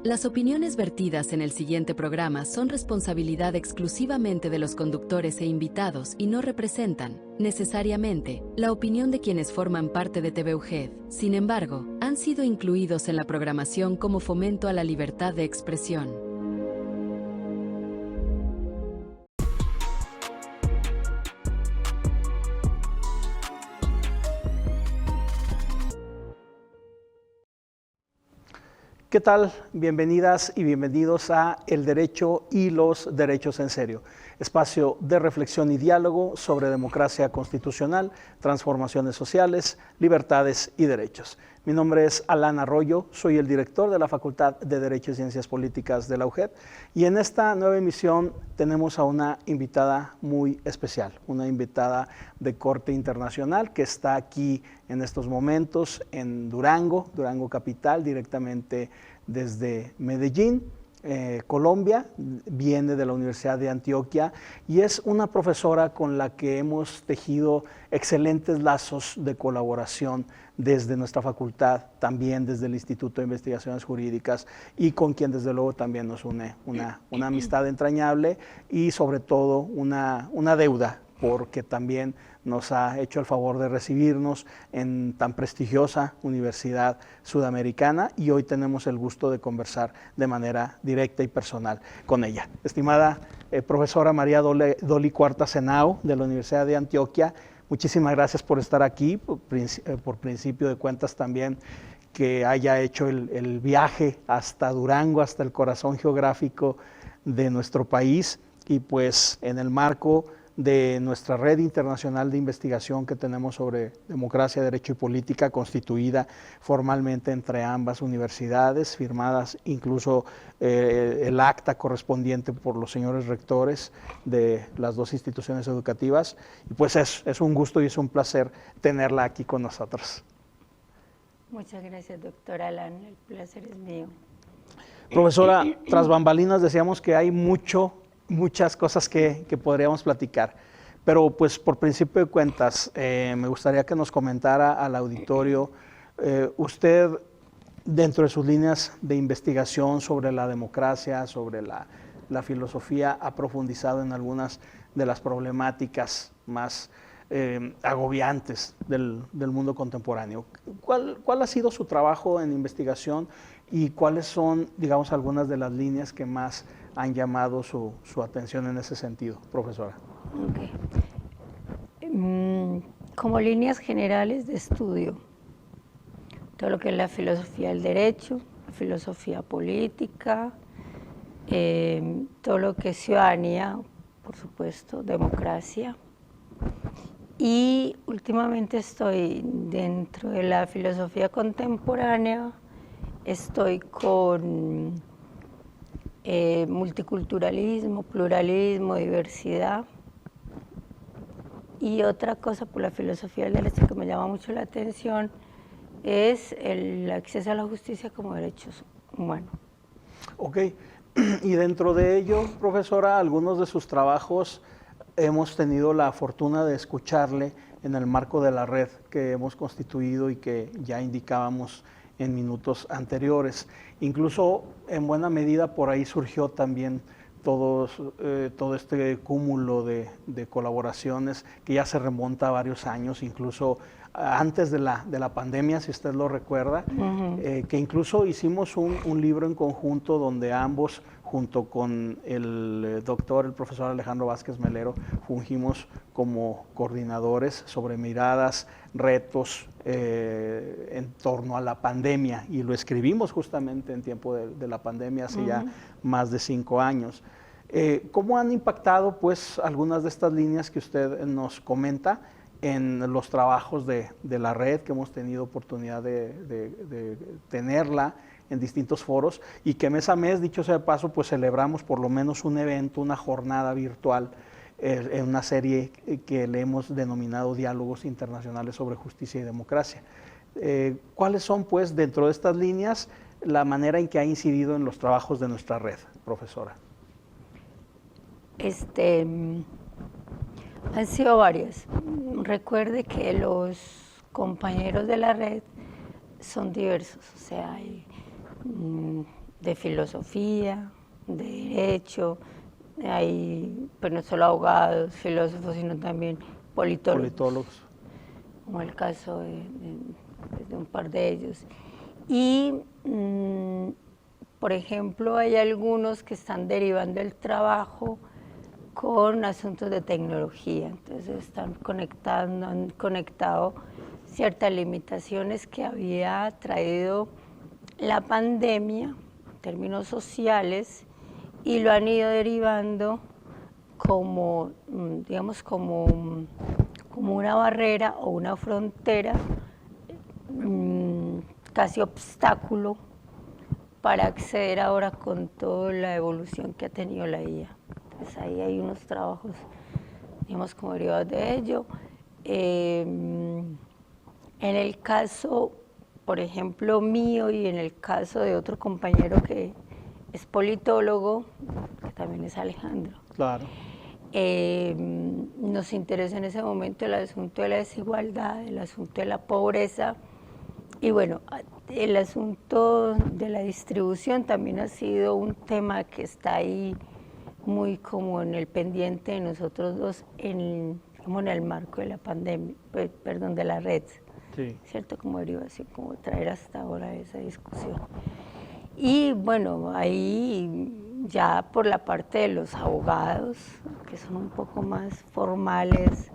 Las opiniones vertidas en el siguiente programa son responsabilidad exclusivamente de los conductores e invitados y no representan, necesariamente, la opinión de quienes forman parte de TV UGED. Sin embargo, han sido incluidos en la programación como fomento a la libertad de expresión. ¿Qué tal? Bienvenidas y bienvenidos a El Derecho y los Derechos en Serio, espacio de reflexión y diálogo sobre democracia constitucional, transformaciones sociales, libertades y derechos. Mi nombre es Alan Arroyo, soy el director de la Facultad de Derecho y Ciencias Políticas de la UGED y en esta nueva emisión tenemos a una invitada muy especial, una invitada de corte internacional que está aquí en estos momentos en Durango capital, directamente desde Medellín, Colombia, viene de la Universidad de Antioquia y es una profesora con la que hemos tejido excelentes lazos de colaboración desde nuestra facultad, también desde el Instituto de Investigaciones Jurídicas y con quien desde luego también nos une una amistad entrañable y sobre todo una deuda, porque también nos ha hecho el favor de recibirnos en tan prestigiosa universidad sudamericana y hoy tenemos el gusto de conversar de manera directa y personal con ella. Estimada profesora María Doli Cuartas Henao de la Universidad de Antioquia, muchísimas gracias por estar aquí, por principio de cuentas también que haya hecho el viaje hasta Durango, hasta el corazón geográfico de nuestro país y pues en el marco de nuestra red internacional de investigación que tenemos sobre democracia, derecho y política, constituida formalmente entre ambas universidades, firmadas incluso el acta correspondiente por los señores rectores de las dos instituciones educativas. Y pues es un gusto y es un placer tenerla aquí con nosotros. Muchas gracias, doctor Alan, el placer es mío. Profesora, tras bambalinas decíamos que hay muchas cosas que podríamos platicar, pero pues por principio de cuentas me gustaría que nos comentara al auditorio usted dentro de sus líneas de investigación sobre la democracia, sobre la filosofía, ha profundizado en algunas de las problemáticas más agobiantes del mundo contemporáneo. ¿Cuál ha sido su trabajo en investigación y cuáles son, digamos, algunas de las líneas que más han llamado su atención en ese sentido, profesora? Okay. Como líneas generales de estudio, todo lo que es la filosofía del derecho, la filosofía política, todo lo que es ciudadanía, por supuesto, democracia. Y últimamente estoy dentro de la filosofía contemporánea, estoy con multiculturalismo, pluralismo, diversidad. Y otra cosa por la filosofía del derecho que me llama mucho la atención es el acceso a la justicia como derechos humanos. Ok, y dentro de ello, profesora, algunos de sus trabajos hemos tenido la fortuna de escucharle en el marco de la red que hemos constituido y que ya indicábamos en minutos anteriores. Incluso en buena medida por ahí surgió también todo este cúmulo de colaboraciones que ya se remonta a varios años, incluso antes de la pandemia, si usted lo recuerda, que incluso hicimos un libro en conjunto donde ambos, junto con el profesor Alejandro Vázquez Melero, fungimos como coordinadores sobre miradas, retos en torno a la pandemia, y lo escribimos justamente en tiempo de la pandemia, hace ya más de 5 años. ¿Cómo han impactado pues algunas de estas líneas que usted nos comenta en los trabajos de la red, que hemos tenido oportunidad de tenerla en distintos foros, y que mes a mes, dicho sea de paso, pues celebramos por lo menos un evento, una jornada virtual en una serie que le hemos denominado Diálogos Internacionales sobre Justicia y Democracia? ¿Cuáles son, pues, dentro de estas líneas, la manera en que ha incidido en los trabajos de nuestra red, profesora? Han sido varias. Recuerde que los compañeros de la red son diversos, o sea, hay de filosofía, de derecho, hay pues no solo abogados, filósofos, sino también politólogos. Como el caso de un par de ellos. Y, por ejemplo, hay algunos que están derivando el trabajo con asuntos de tecnología, entonces han conectado ciertas limitaciones que había traído la pandemia en términos sociales y lo han ido derivando como, digamos, como una barrera o una frontera, casi obstáculo para acceder ahora con toda la evolución que ha tenido la IA. Entonces ahí hay unos trabajos, digamos, como derivados de ello. En el caso, por ejemplo, mío y en el caso de otro compañero que es politólogo, que también es Alejandro. Claro. Nos interesa en ese momento el asunto de la desigualdad, el asunto de la pobreza y bueno, el asunto de la distribución también ha sido un tema que está ahí muy como en el pendiente de nosotros dos, como en el marco de la pandemia, perdón, de la red, sí. ¿Cierto? Como derivación, como traer hasta ahora esa discusión. Y bueno, ahí ya por la parte de los abogados, que son un poco más formales,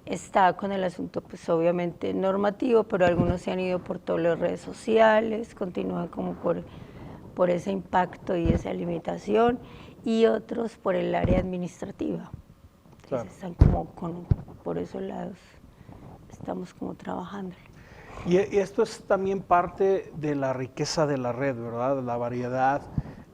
está con el asunto pues obviamente normativo, pero algunos se han ido por todas las redes sociales, continúan como por ese impacto y esa limitación, y otros por el área administrativa. Entonces están como por esos lados, estamos como trabajando. Y esto es también parte de la riqueza de la red, ¿verdad? La variedad,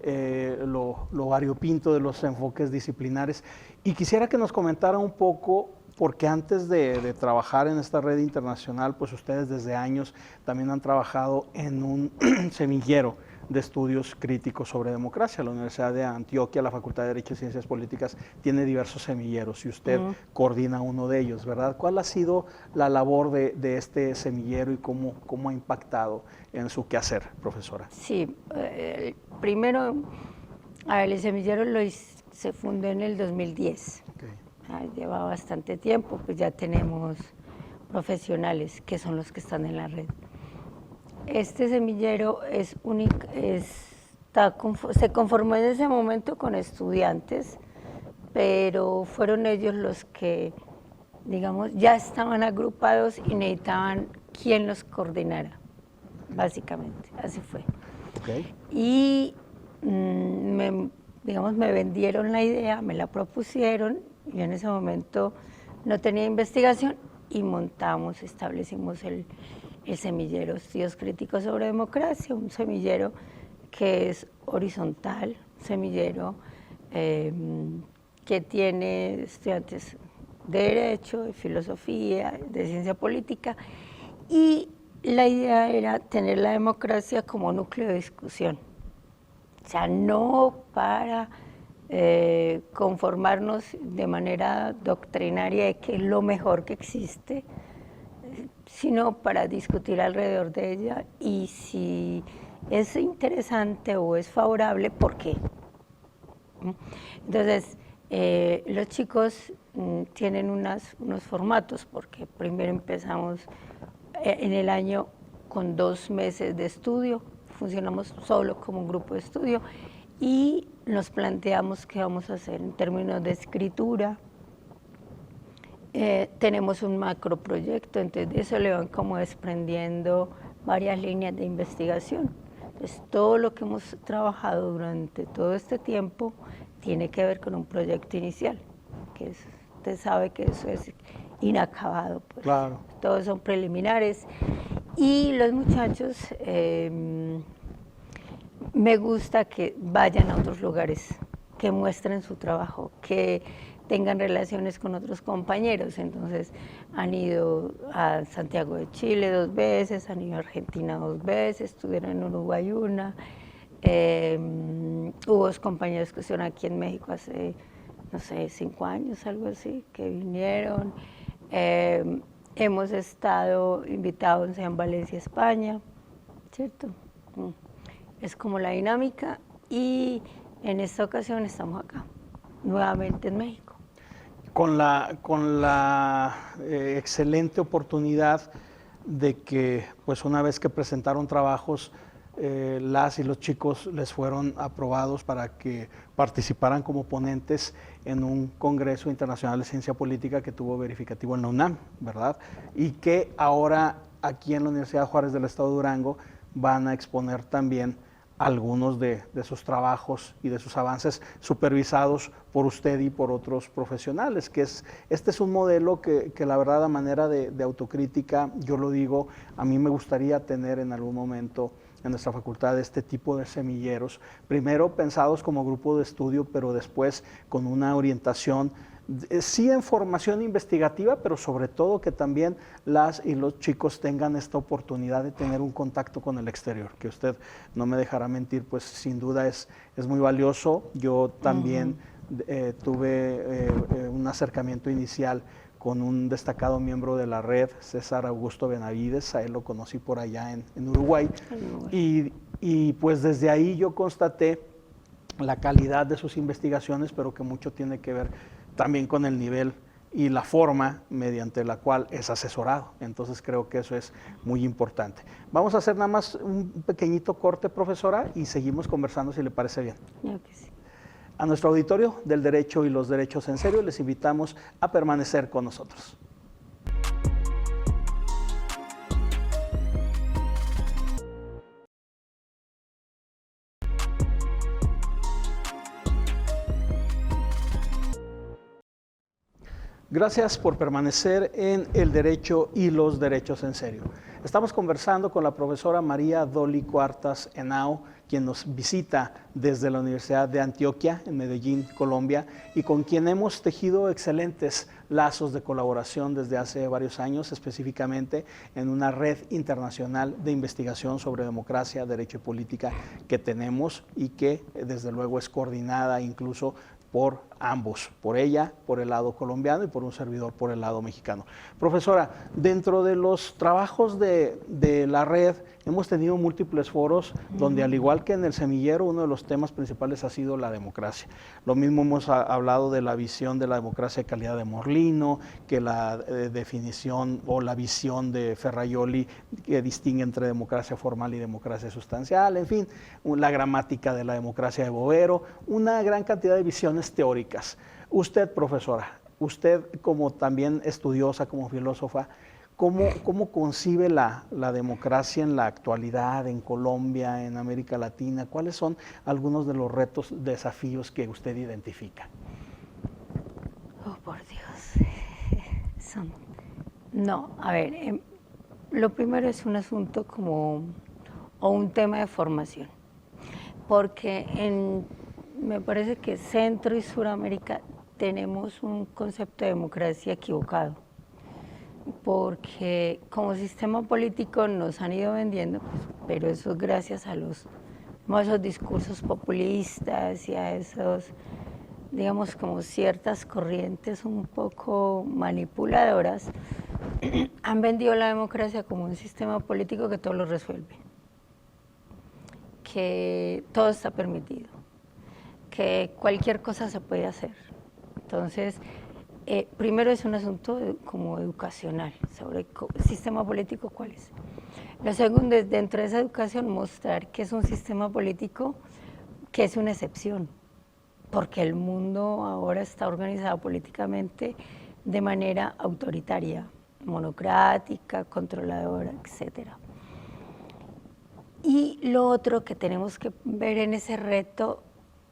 lo variopinto de los enfoques disciplinares. Y quisiera que nos comentara un poco, porque antes de trabajar en esta red internacional, pues ustedes desde años también han trabajado en un semillero de estudios críticos sobre democracia. La Universidad de Antioquia, la Facultad de Derecho y Ciencias Políticas, tiene diversos semilleros y usted coordina uno de ellos, ¿verdad? ¿Cuál ha sido la labor de este semillero y cómo ha impactado en su quehacer, profesora? Sí, primero, el semillero se fundó en el 2010. Okay. Lleva bastante tiempo, pues ya tenemos profesionales que son los que están en la red. Este semillero se conformó en ese momento con estudiantes, pero fueron ellos los que, digamos, ya estaban agrupados y necesitaban quien los coordinara, básicamente, así fue. Okay. Y me vendieron la idea, me la propusieron, yo en ese momento no tenía investigación y establecimos el semillero Estudios Críticos sobre Democracia, un semillero que es horizontal, un semillero que tiene estudiantes de Derecho, de Filosofía, de Ciencia Política, y la idea era tener la democracia como núcleo de discusión, o sea, no para conformarnos de manera doctrinaria de que es lo mejor que existe, sino para discutir alrededor de ella y si es interesante o es favorable, ¿por qué? Entonces, los chicos tienen unos formatos, porque primero empezamos en el año con 2 meses de estudio, funcionamos solo como un grupo de estudio y nos planteamos qué vamos a hacer en términos de escritura. Tenemos un macroproyecto, entonces de eso le van como desprendiendo varias líneas de investigación. Entonces todo lo que hemos trabajado durante todo este tiempo tiene que ver con un proyecto inicial, que usted sabe que eso es inacabado, pues. Claro. Todos son preliminares y los muchachos me gusta que vayan a otros lugares, que muestren su trabajo, que tengan relaciones con otros compañeros. Entonces han ido a Santiago de Chile 2 veces, han ido a Argentina 2 veces, estuvieron en Uruguay una, hubo compañeros que estuvieron aquí en México hace, no sé, 5 años, algo así, que vinieron. Hemos estado invitados en Valencia, España, ¿cierto? Es como la dinámica y en esta ocasión estamos acá, nuevamente en México. Con la excelente oportunidad de que, pues una vez que presentaron trabajos, las y los chicos les fueron aprobados para que participaran como ponentes en un Congreso Internacional de Ciencia Política que tuvo verificativo en la UNAM, ¿verdad? Y que ahora aquí en la Universidad Juárez del Estado de Durango van a exponer también algunos de sus trabajos y de sus avances supervisados por usted y por otros profesionales, este es un modelo que la verdad a manera de autocrítica, yo lo digo, a mí me gustaría tener en algún momento en nuestra facultad este tipo de semilleros, primero pensados como grupo de estudio, pero después con una orientación, sí en formación investigativa, pero sobre todo que también las y los chicos tengan esta oportunidad de tener un contacto con el exterior, que usted no me dejará mentir, pues sin duda es muy valioso. Yo también tuve un acercamiento inicial con un destacado miembro de la red, César Augusto Benavides, a él lo conocí por allá en Uruguay, y pues desde ahí yo constaté la calidad de sus investigaciones, pero que mucho tiene que ver también con el nivel y la forma mediante la cual es asesorado. Entonces creo que eso es muy importante. Vamos a hacer nada más un pequeñito corte, profesora, y seguimos conversando si le parece bien. Creo que sí. A nuestro auditorio del Derecho y los Derechos en Serio les invitamos a permanecer con nosotros. Gracias por permanecer en El Derecho y los Derechos en Serio. Estamos conversando con la profesora María Doli Cuartas Henao, quien nos visita desde la Universidad de Antioquia, en Medellín, Colombia, y con quien hemos tejido excelentes lazos de colaboración desde hace varios años, específicamente en una red internacional de investigación sobre democracia, derecho y política que tenemos y que desde luego es coordinada incluso por ambos, por ella, por el lado colombiano y por un servidor por el lado mexicano. Profesora, dentro de los trabajos de la red hemos tenido múltiples foros donde al igual que en el semillero uno de los temas principales ha sido la democracia. Lo mismo hemos hablado de la visión de la democracia de calidad de Morlino, que la definición o la visión de Ferraioli que distingue entre democracia formal y democracia sustancial, en fin, la gramática de la democracia de Bovero, una gran cantidad de visiones teóricas. Usted, profesora, usted como también estudiosa, como filósofa, ¿cómo concibe la democracia en la actualidad, en Colombia, en América Latina? ¿Cuáles son algunos de los retos, desafíos que usted identifica? Oh, por Dios. No, a ver, lo primero es un asunto o un tema de formación, porque me parece que Centro y Suramérica tenemos un concepto de democracia equivocado, porque como sistema político nos han ido vendiendo, pues, pero eso es gracias a esos discursos populistas y a esos, digamos, como ciertas corrientes un poco manipuladoras, han vendido la democracia como un sistema político que todo lo resuelve, que todo está permitido, que cualquier cosa se puede hacer. Entonces, primero es un asunto como educacional, sobre el sistema político cuál es. Lo segundo es, dentro de esa educación, mostrar que es un sistema político que es una excepción, porque el mundo ahora está organizado políticamente de manera autoritaria, monocrática, controladora, etc. Y lo otro que tenemos que ver en ese reto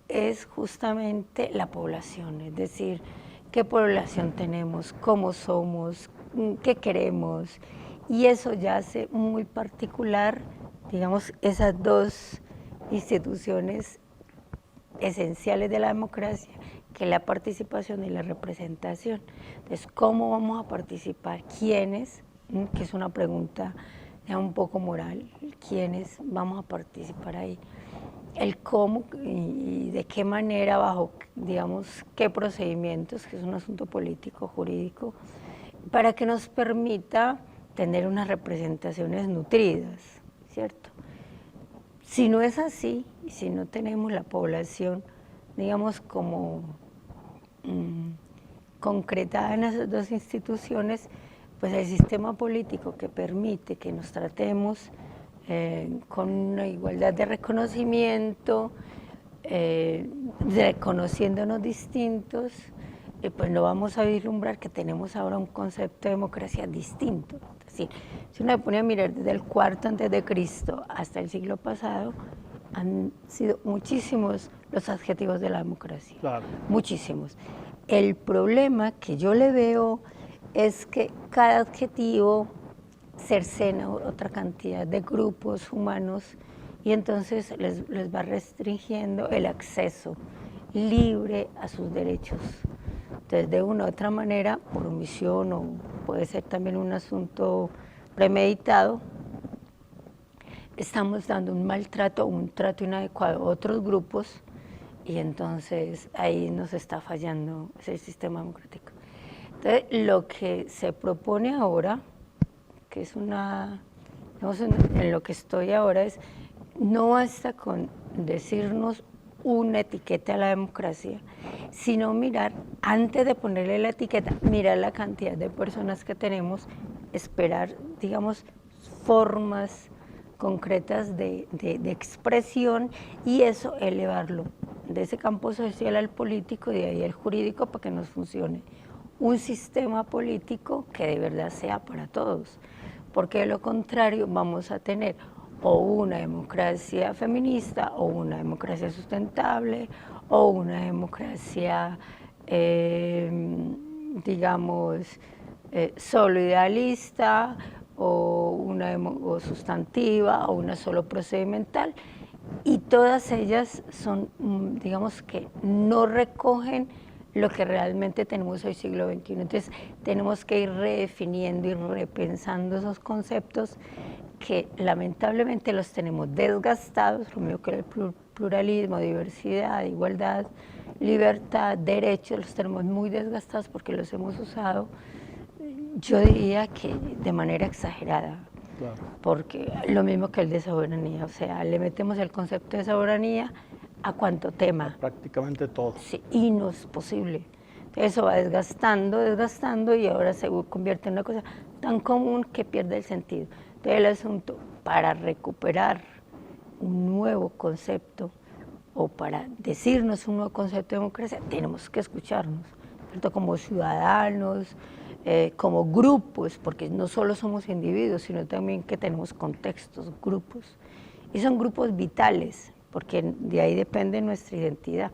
es justamente la población, es decir, qué población tenemos, cómo somos, qué queremos, y eso ya hace muy particular, digamos, esas dos instituciones esenciales de la democracia, que es la participación y la representación. Entonces, ¿cómo vamos a participar? ¿Quiénes? Que es una pregunta un poco moral, ¿quiénes vamos a participar ahí? El cómo y de qué manera, bajo, digamos, qué procedimientos, que es un asunto político, jurídico, para que nos permita tener unas representaciones nutridas, ¿cierto? Si no es así, y si no tenemos la población, digamos, como concretada en esas dos instituciones, pues el sistema político que permite que nos tratemos con una igualdad de reconocimiento, reconociéndonos distintos, pues no vamos a vislumbrar que tenemos ahora un concepto de democracia distinto. Es decir, si uno se pone a mirar desde el cuarto antes de Cristo hasta el siglo pasado, han sido muchísimos los adjetivos de la democracia, claro. Muchísimos. El problema que yo le veo es que cada adjetivo cercena otra cantidad de grupos humanos y entonces les va restringiendo el acceso libre a sus derechos. Entonces, de una u otra manera, por omisión o puede ser también un asunto premeditado, estamos dando un maltrato, un trato inadecuado a otros grupos y entonces ahí nos está fallando ese sistema democrático. Entonces, lo que se propone ahora, que es en lo que estoy ahora, es no basta con decirnos una etiqueta a la democracia, sino mirar, antes de ponerle la etiqueta, mirar la cantidad de personas que tenemos, esperar, digamos, formas concretas de expresión y eso elevarlo de ese campo social al político y de ahí al jurídico para que nos funcione un sistema político que de verdad sea para todos, porque de lo contrario vamos a tener o una democracia feminista o una democracia sustentable o una democracia digamos solo idealista o sustantiva o una solo procedimental y todas ellas son digamos que no recogen lo que realmente tenemos hoy siglo XXI. Entonces tenemos que ir redefiniendo y repensando esos conceptos que lamentablemente los tenemos desgastados, lo mismo que el pluralismo, diversidad, igualdad, libertad, derechos, los tenemos muy desgastados porque los hemos usado, yo diría que de manera exagerada. Claro. Porque lo mismo que el de soberanía, o sea, le metemos el concepto de soberanía a cuánto tema. Prácticamente todo. Sí, y no es posible. Eso va desgastando y ahora se convierte en una cosa tan común que pierde el sentido. Entonces el asunto, para recuperar un nuevo concepto o para decirnos un nuevo concepto de democracia, tenemos que escucharnos, ¿cierto? Como ciudadanos, como grupos, porque no solo somos individuos, sino también que tenemos contextos, grupos. Y son grupos vitales, porque de ahí depende nuestra identidad.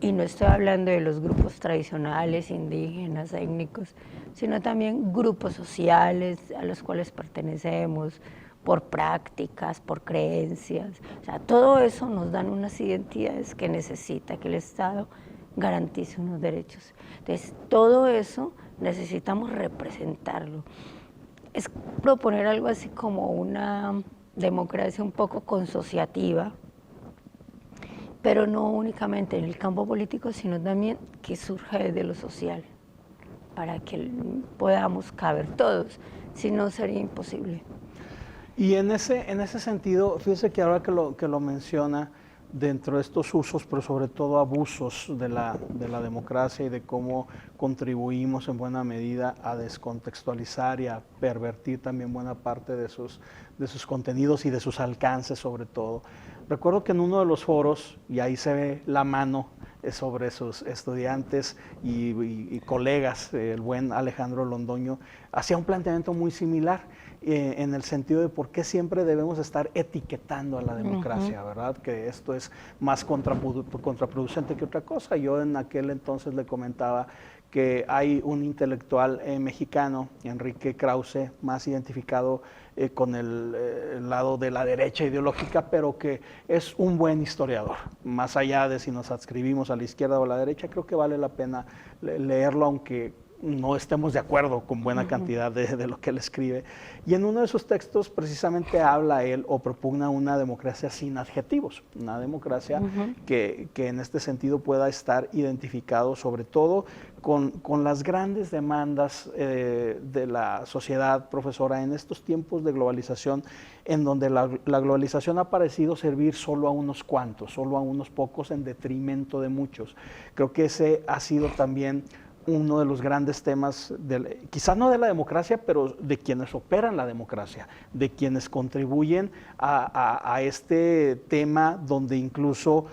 Y no estoy hablando de los grupos tradicionales, indígenas, étnicos, sino también grupos sociales a los cuales pertenecemos, por prácticas, por creencias. O sea, todo eso nos dan unas identidades que necesita que el Estado garantice unos derechos. Entonces, todo eso necesitamos representarlo. Es proponer algo así como una democracia un poco consociativa, pero no únicamente en el campo político, sino también que surja desde lo social, para que podamos caber todos, si no sería imposible. Y en ese sentido, fíjese que ahora que lo menciona, dentro de estos usos, pero sobre todo abusos de la democracia y de cómo contribuimos en buena medida a descontextualizar y a pervertir también buena parte de sus contenidos y de sus alcances sobre todo. Recuerdo que en uno de los foros, y ahí se ve la mano sobre sus estudiantes y colegas, el buen Alejandro Londoño, hacía un planteamiento muy similar en el sentido de por qué siempre debemos estar etiquetando a la democracia, ¿verdad? Que esto es más contraproducente que otra cosa. Yo en aquel entonces le comentaba que hay un intelectual mexicano, Enrique Krause, más identificado con el lado de la derecha ideológica, pero que es un buen historiador. Más allá de si nos adscribimos a la izquierda o a la derecha, creo que vale la pena leerlo, aunque no estemos de acuerdo con buena cantidad de lo que él escribe. Y en uno de sus textos precisamente habla él o propugna una democracia sin adjetivos, una democracia que en este sentido pueda estar identificado sobre todo con las grandes demandas de la sociedad, profesora, en estos tiempos de globalización, en donde la globalización ha parecido servir solo a unos cuantos, solo a unos pocos en detrimento de muchos. Creo que ese ha sido también uno de los grandes temas, quizás no de la democracia, pero de quienes operan la democracia, de quienes contribuyen a este tema donde incluso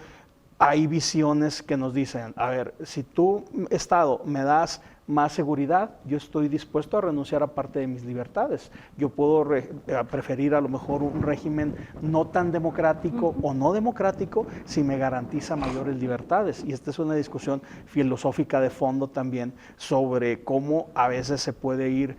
hay visiones que nos dicen, a ver, si tú, Estado, me das más seguridad, yo estoy dispuesto a renunciar a parte de mis libertades. Yo puedo preferir a lo mejor un régimen no tan democrático o no democrático si me garantiza mayores libertades. Y esta es una discusión filosófica de fondo también sobre cómo a veces se puede ir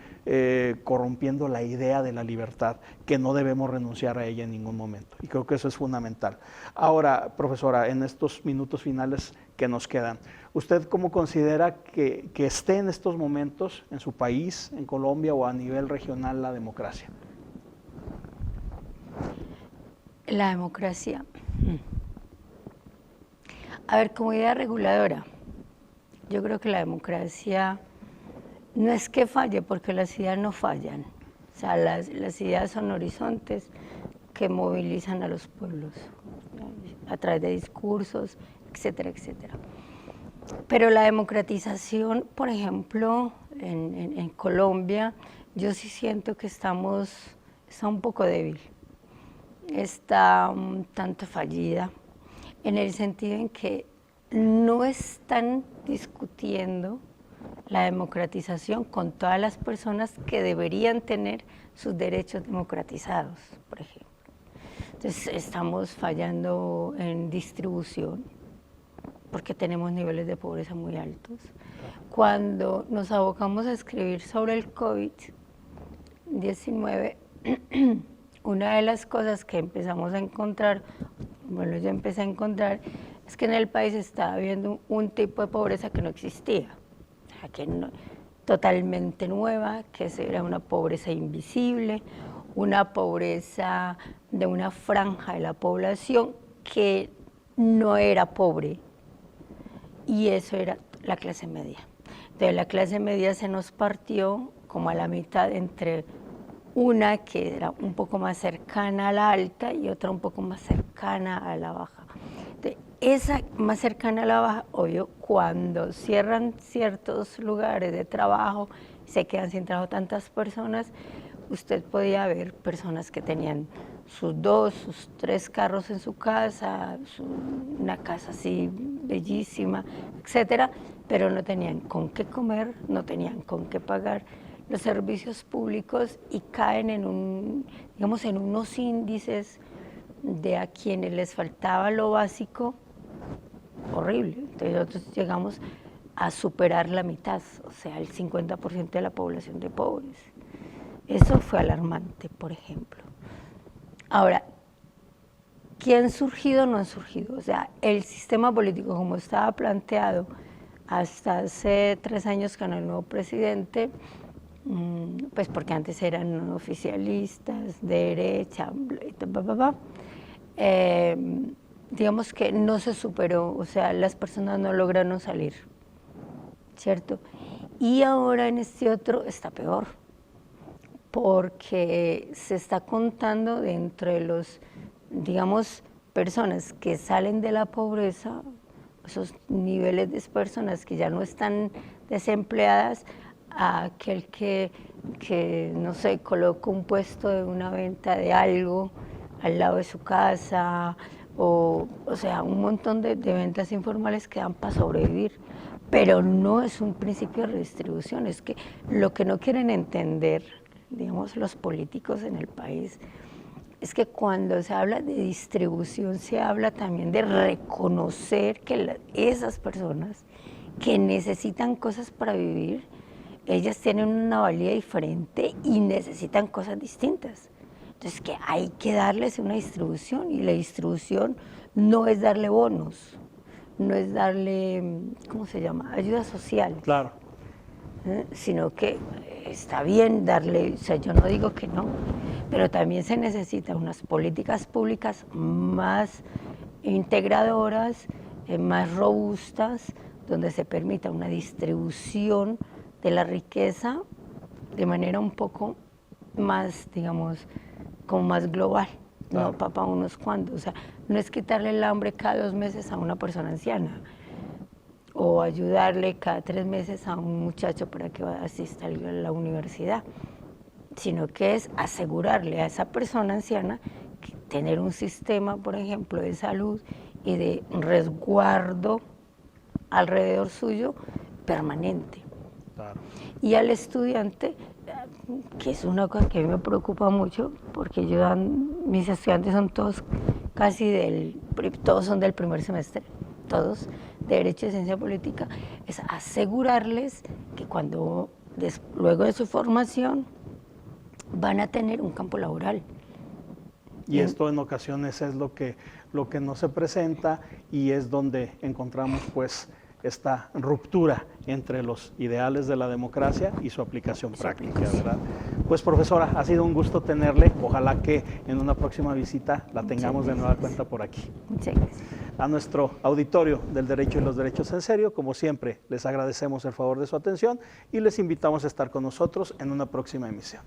corrompiendo la idea de la libertad, que no debemos renunciar a ella en ningún momento. Y creo que eso es fundamental. Ahora, profesora, en estos minutos finales que nos quedan, ¿usted cómo considera que esté en estos momentos en su país, en Colombia o a nivel regional la democracia? La democracia. A ver, como idea reguladora, yo creo que la democracia no es que falle, porque las ideas no fallan. O sea, las ideas son horizontes que movilizan a los pueblos a través de discursos, etcétera, etcétera. Pero la democratización, por ejemplo, en Colombia, yo sí siento que está un poco débil, está un tanto fallida, en el sentido en que no están discutiendo la democratización con todas las personas que deberían tener sus derechos democratizados, por ejemplo. Entonces, estamos fallando en distribución, porque tenemos niveles de pobreza muy altos. Cuando nos abocamos a escribir sobre el COVID-19, una de las cosas que empezamos a encontrar, bueno, yo empecé a encontrar, es que en el país está habiendo un tipo de pobreza que no existía, o sea, que no, totalmente nueva, que era una pobreza invisible, una pobreza de una franja de la población que no era pobre, y eso era la clase media. Entonces la clase media se nos partió como a la mitad entre una que era un poco más cercana a la alta y otra un poco más cercana a la baja. Entonces, esa más cercana a la baja, obvio, cuando cierran ciertos lugares de trabajo, se quedan sin trabajo tantas personas, usted podía ver personas que tenían sus 2, sus 3 carros en su casa, una casa así bellísima, etcétera, pero no tenían con qué comer, no tenían con qué pagar los servicios públicos y caen en digamos, en unos índices de a quienes les faltaba lo básico horrible. Entonces nosotros llegamos a superar la mitad, o sea, el 50% de la población de pobres. Eso fue alarmante, por ejemplo. Ahora, ¿quién ha surgido o no ha surgido? O sea, el sistema político como estaba planteado hasta hace 3 años con el nuevo presidente, pues porque antes eran oficialistas, de derecha, digamos que no se superó, o sea, las personas no lograron salir, ¿cierto? Y ahora en este otro está peor, porque se está contando dentro de los, digamos, personas que salen de la pobreza, esos niveles de personas que ya no están desempleadas, a aquel que no sé, coloca un puesto de una venta de algo al lado de su casa, o sea, un montón de ventas informales que dan para sobrevivir, pero no es un principio de redistribución, es que lo que no quieren entender, digamos, los políticos en el país, es que cuando se habla de distribución se habla también de reconocer que esas personas que necesitan cosas para vivir, ellas tienen una valía diferente y necesitan cosas distintas. Entonces que hay que darles una distribución, y la distribución no es darle bonos, no es darle, ¿cómo se llama?, ayuda social. Claro. sino que está bien darle, o sea, yo no digo que no, pero también se necesitan unas políticas públicas más integradoras, más robustas, donde se permita una distribución de la riqueza de manera un poco más, digamos, como más global, claro. No para unos cuantos. O sea, no es quitarle el hambre cada 2 meses a una persona anciana o ayudarle cada 3 meses a un muchacho para que asista a la universidad, sino que es asegurarle a esa persona anciana que tener un sistema, por ejemplo, de salud y de resguardo alrededor suyo permanente. Claro. Y al estudiante, que es una cosa que a mí me preocupa mucho, porque mis estudiantes son todos todos son del primer semestre, todos de Derecho y Ciencia Política, es asegurarles que luego de su formación van a tener un campo laboral. Y esto en ocasiones es lo que no se presenta y es donde encontramos pues esta ruptura entre los ideales de la democracia y su aplicación práctica, ¿verdad? Pues profesora, ha sido un gusto tenerle, ojalá que en una próxima visita la tengamos de nueva cuenta por aquí. Muchas gracias. A nuestro auditorio del Derecho y los Derechos en Serio, como siempre, les agradecemos el favor de su atención y les invitamos a estar con nosotros en una próxima emisión.